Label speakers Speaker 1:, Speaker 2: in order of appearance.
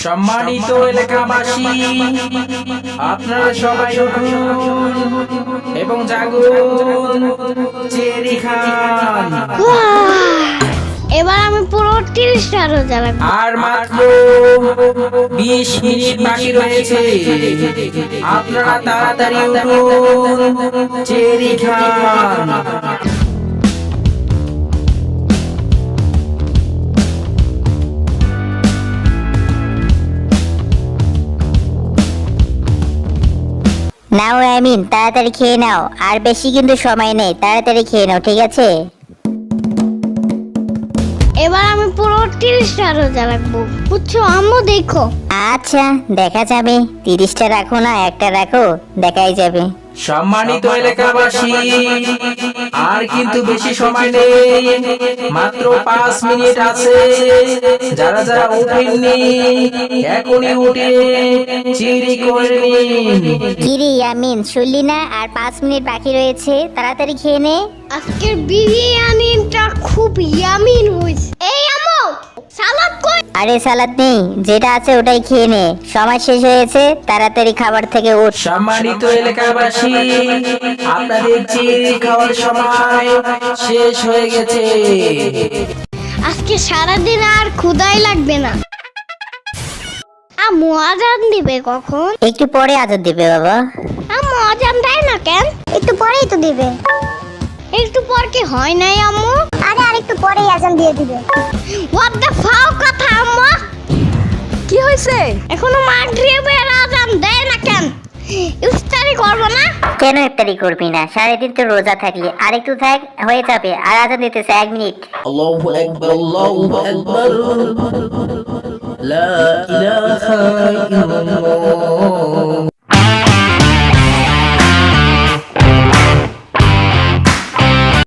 Speaker 1: সম্মানিত এলাকাবাসী, আপনারা সবাই উঠুন এবং জাগুন। চেরি খান।
Speaker 2: এবার আমি পুরো 30টা রোজা রাখবো।
Speaker 1: আর মাত্র 20 মিনিট বাকি রয়েছে। আপনারা তাড়াতাড়ি উঠুন। চেরি খান।
Speaker 3: নাও আমিন, তাড়াতাড়ি খেয়ে নাও, আর বেশি কিন্তু সময় নেই, তাড়াতাড়ি খেয়ে নাও, ঠিক আছে?
Speaker 2: এবার আমি পুরো 30টা রোজা রাখবো, বুঝছো আম্মু? দেখো।
Speaker 3: আচ্ছা, দেখা যাবে। 30টা রাখো না একটা রাখো, দেখাই যাবে।
Speaker 1: সম্মানিত এলাকাবাসী, আর কিন্তু বেশি সময় নেই, মাত্র 5 মিনিট আছে। যারা যারা উঠেননি এখনই উঠে চিরি করে নিন।
Speaker 3: কিরে আমিন, শুনলি না? আর 5 মিনিট বাকি রয়েছে, তাড়াতাড়ি খেয়ে নে।
Speaker 2: আজকের বিরিয়ানিটা খুব ইয়ামি হয়েছে। এই আম্মু, সালাদ কই?
Speaker 3: আরে সালাদ নেই, যেটা আছে ওটাই খেয়ে নে, সময় শেষ হয়েছে, তাড়াতাড়ি খাবার থেকে উঠ।
Speaker 1: সম্মানিত এলাকাবাসী, আপনাদের চিরি খাওয়ার সময় শেষ হয়ে গেছে।
Speaker 2: আজকে সারাদিন আর ক্ষুধাই লাগবে না। আম্মু আজান দিবে কখন?
Speaker 3: একটু পরে আজান দিবে বাবা।
Speaker 2: আম্মু আজান দেয় না কেন?
Speaker 4: একটু পরেই তো দিবে।
Speaker 2: একটু পর কি হয় নাই আম্মু?
Speaker 4: আরে আর একটু পরেই আজান দিয়ে দিবে।
Speaker 2: হোয়াট দ্য ফাও কথা আম্মু? কি হয়েছে? এখনো মাগরিবের আজান দেয় না কেন? ইফতারি করব না?
Speaker 3: কেন ইফতারি করবি না? 3.5 তো রোজা থাকলি, আর একটু থাক, হয়ে যাবে। আর আজান দিতেছে 1 মিনিট।
Speaker 1: আল্লাহু আকবার, আল্লাহু আকবার, লা ইলাহা ইল্লাল্লাহ।